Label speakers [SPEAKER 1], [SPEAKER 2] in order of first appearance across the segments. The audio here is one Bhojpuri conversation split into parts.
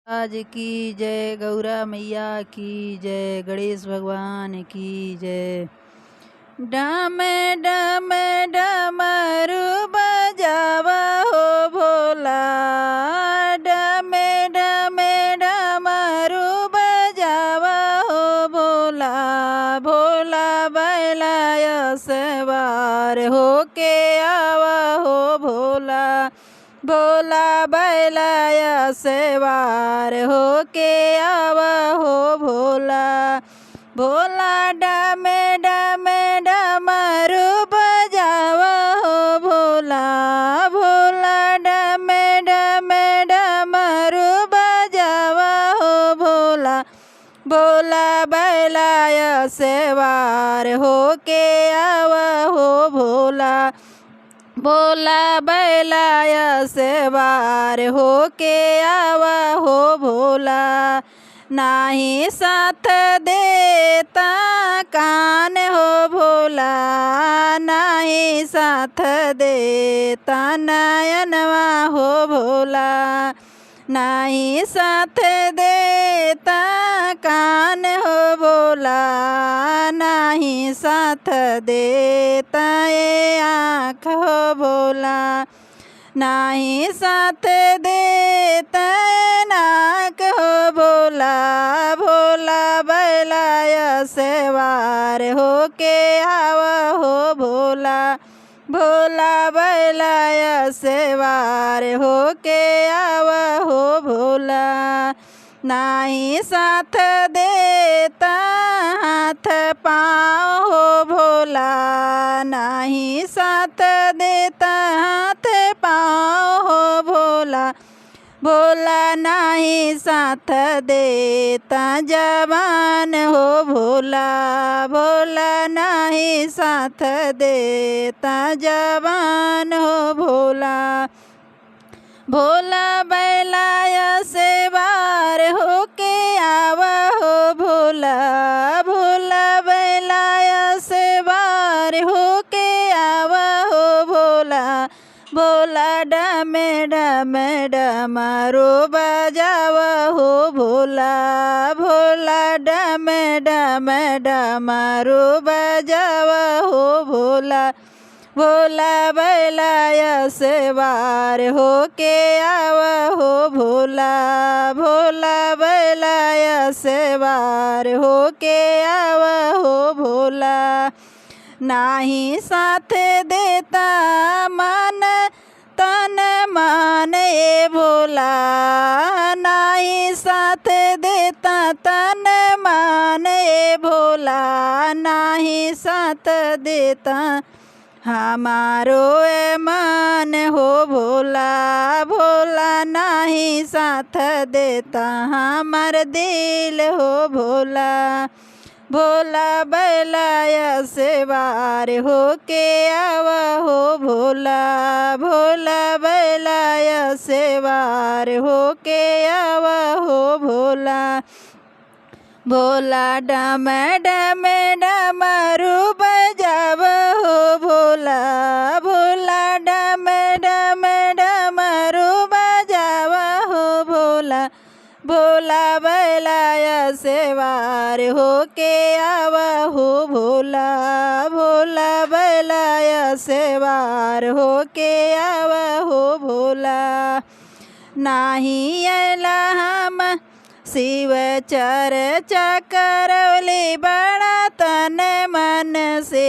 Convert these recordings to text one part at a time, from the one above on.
[SPEAKER 1] आज की जय, गौरा मैया की जय, गणेश भगवान की जय। डम डम डमरू बजावा हो भोला, डम डम डमरू बजावा हो भोला, भोला बैलाय सवार होके आवा हो भोला, भोला बैलाय सवार होके आवा हो भोला, भोला डम डम डमरू बजावा हो भोला, भोला डम डम डमरू बजावा हो भोला, भोला बैलाय सवार होके आवा हो भोला, भोला बैलाय सवार होके आवा हो भोला, नाही साथ देता कान हो भोला, नाही साथ देता नयनवा हो भोला, नाही साथ देता कान हो भोला, नाही साथ देता ये आँख हो भोला, नाही साथ देता नाक हो भोला, भोला बैलाय सवार होके आवा हो भोला, भोला बैलाय सवार होके आवा हो भोला, नाही साथ देता हाथ पाँव हो भोला, नाही साथ देता हाथ पाँव हो भोला, भोला नाही साथ देता जवान हो भोला, भोला नाही साथ देता जवान हो भोला, भोला बैलाय सवार होके आवा हो भोला, भोला बैलाय सवार होके आवा हो भोला, भोला डम डम डमरू बजावा हो भोला, भोला डम डम डमरू बजावा हो भोला, भोला बैलाय सवार होके आवा हो भोला, भोला बैलाय सवार होके आवा हो भोला, नाही साथ देता मन तन मान ए भोला, नाही साथ देता तन मान ए भोला, नाही साथ देता हमारो मन हो भोला, भोला नाही साथ देता हमार दिल हो भोला, भोला बैलाय सवार होके आवा हो भोला, भोला बैलाय सवार होके आवा हो भोला, भोला डम डम डमरू बजावा हो भोला, भोला डम डम डमरू बजावा हो भोला, भोला बैलाय सवार होके आवा हो भोला, भोला बैलाय सवार होके आवा हो भोला, नाही आला हम शिव चर्चा करवली बड़ा तन मन से,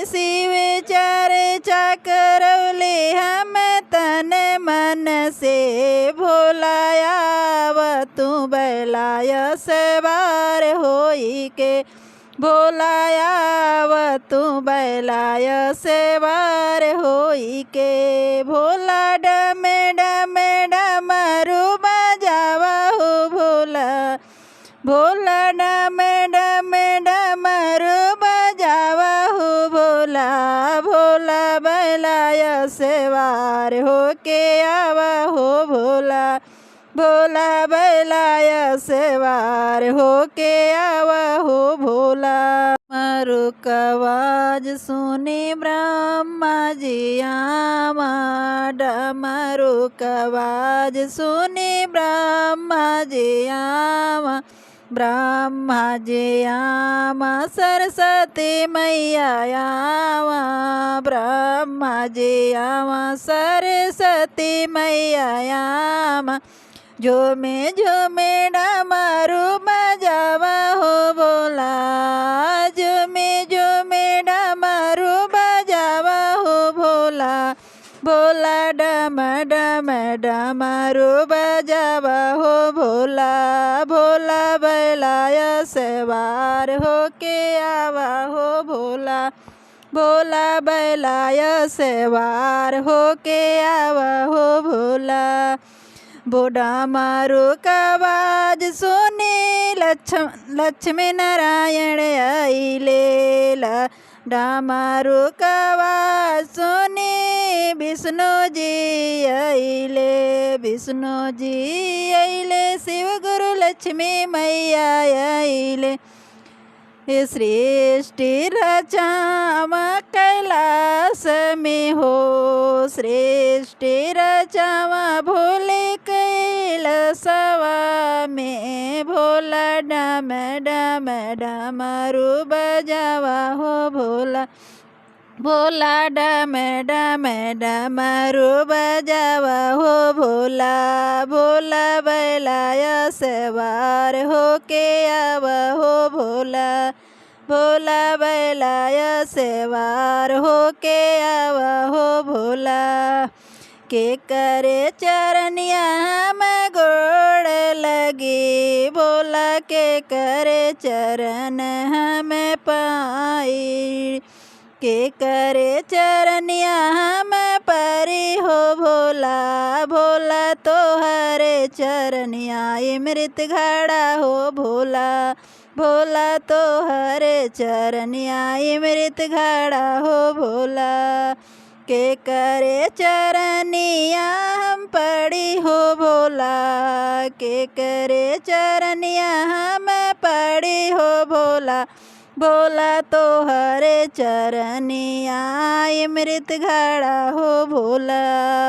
[SPEAKER 1] शिव चर्चा करवली हम तन मन से, भोला आवा तू बैलाय सवार होई के, भोला आवा तू बैलाय सवार होई के, भोला डम डम डमरू बजावा हो भोला, भोला डम डम डमरू बजावा हो भोला, भोला बैलाय सवार होके आवा हो भोला, भोला बैलाय सवार होके आवा हो भोला, मरुक आवाज सुनी ब्रह्मा जी आमा डमरू का आवाज सुनी ब्रह्मा जी आवा, ब्रह्मा जी आवा, सरस्वती मैया आवा, ब्रह्मा जी आवा, सरस्वती मैया आवा। झूमे झूमे डमरू बजावा हो भोला, झूमे झूमे डमरू बजावा हो भोला, भोला डम डम डमरू बजावा हो भोला, भोला बैलाय सवार होके आवा हो भोला, भोला बैलाय सवार होके आवा हो भोला। बूढ़ा मारू का आवाज सुनी लक्ष्मी नारायण आइले, डामारू का आवाज सुनी विष्णु जी आइले, विष्णु जी आइले, शिव गुरु लक्ष्मी मैया आइले। सृष्टि रचावा कैलाश में हो, सृष्टि रचावा भोले कैलासवा में, भोला डम डम डमरू बजावा हो भोला, भोला डम डम डमरू बजावा हो भोला, भोला बैलाय सवार होके आवा हो भोला, भोला बैलाय सवार होके आवा हो भोला। के करे चरनिया में गोड़ लगी, भोला के करे चरण हमें पाई, के करे चरनिया हमें परी हो भोला, भोला तो हरे चरनिया अमृत घड़ा हो भोला, भोला तो हरे चरनिया अमृत घड़ा हो भोला। के करे चरनिया हम पड़ी हो भोला, के करे चरनिया हम पड़ी हो भोला, भोला तो हरे चरनिया अमृत घड़ा हो भोला,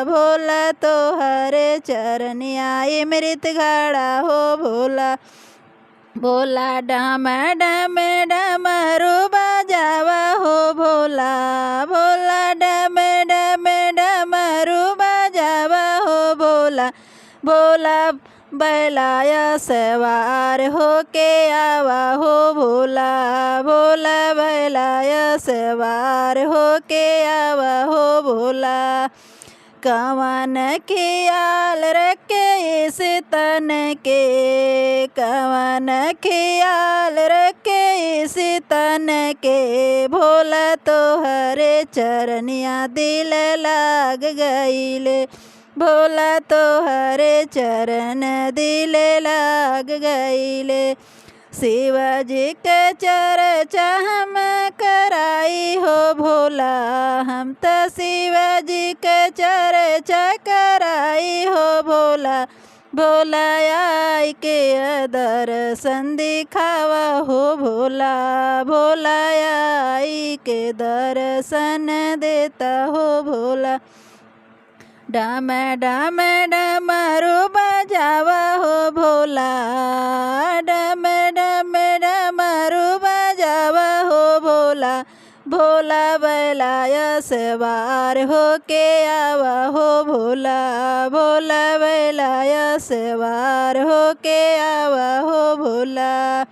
[SPEAKER 1] भोला तो हरे चरनिया अमृत घड़ा हो भोला, भोला डम डम डमरू बजावा हो भोला, भोला डम डम डमरू बजावा हो भोला, भोला बैलाय सवार होके आवा हो भोला, भोला बैलाय सवार होके आवा हो भोला। कवन ख्याल रखे इस तन के, कवन ख्याल रखे इस तन के, भोला तो हरे चरनिया दिल लाग गईले, भोला तो हरे चरण दिल लाग गईले। शिवाजी के चर्चा हम कराई हो भोला, हम तो शिवाजी के चर्चा कराई हो भोला, भोला आई के दर्शन दिखावा हो भोला, भोला आई के दर्शन देता हो भोला। डम डम डमरू बजावा हो भोला, डम डम डमरू बजावा हो भोला, भोला बैलाय सवार होके आवा हो भोला, भोला बैलाय सवार होके आवा हो भोला।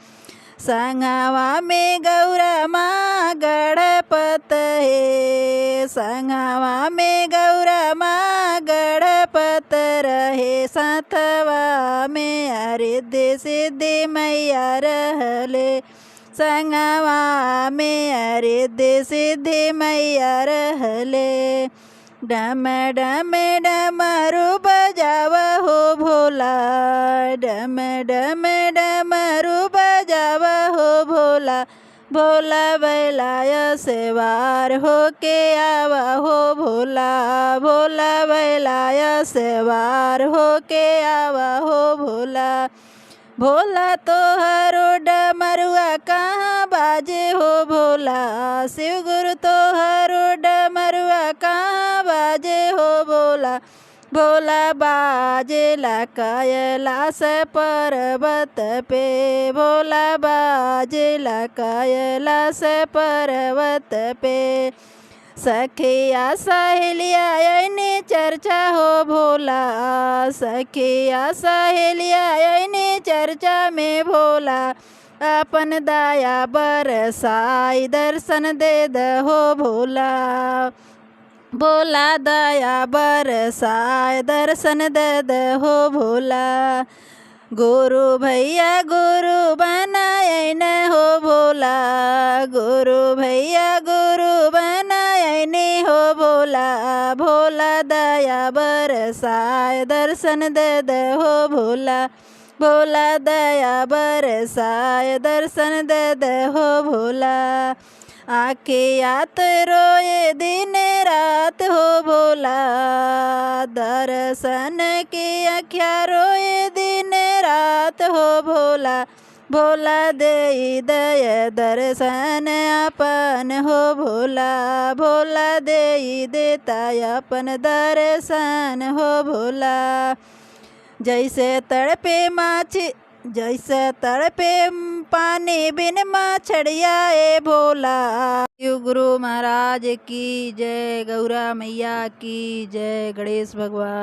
[SPEAKER 1] संगवा में गौरा माँ गणपत है, संगवा में गौरा माँ गणपत रहे, साथवा में अरिद्धि सिद्धि मैया रहले, संगवा में अरिद्धि सिद्धि मैया रहले। डम डम डमरू बजावा हो भोला, डम डम डमरू बजावा हो भोला, भोला बैलाय सवार होके आवा हो भोला, भोला बैलाय सवार होके आवा हो भोला। भोला तो हरो डमरुआ कहाँ बाजे हो भोला, शिव गुरु तो हरो डमरुआ कहाँ बाजे हो भोला। भोला बाजेला कैलाश पर्वत पे। भोला बाजेला कैलाश पर्वत पे। सखिया सहेलिया ऐनी चर्चा हो भोला। सखिया सहेलिया ऐनी चर्चा में भोला। अपन दया बरसाई दर्शन दे दहो भोला। भोला दया बरसाए दर्शन दे दहो भोला। गुरु भैया गुरु बनाए न हो भोला। गुरु भैया गुरु बनाए न हो भोला। भोला दया बरसाए दर्शन दे दहो भोला। भोला दया बरसाए दर्शन दे दहो भोला। आँखियात रोए दिन रात हो भोला। दर्शन की आँखिया रोए दिन रात हो भोला। भोला दे दय दर्शन अपन हो भोला। भोला दे देता अपन दर्शन हो भोला। जैसे तड़पे माछी जैसे तड़पे पानी बिन मछड़िया ए भोला। गुरु महाराज की जय। गौरा मैया की जय। गणेश भगवान।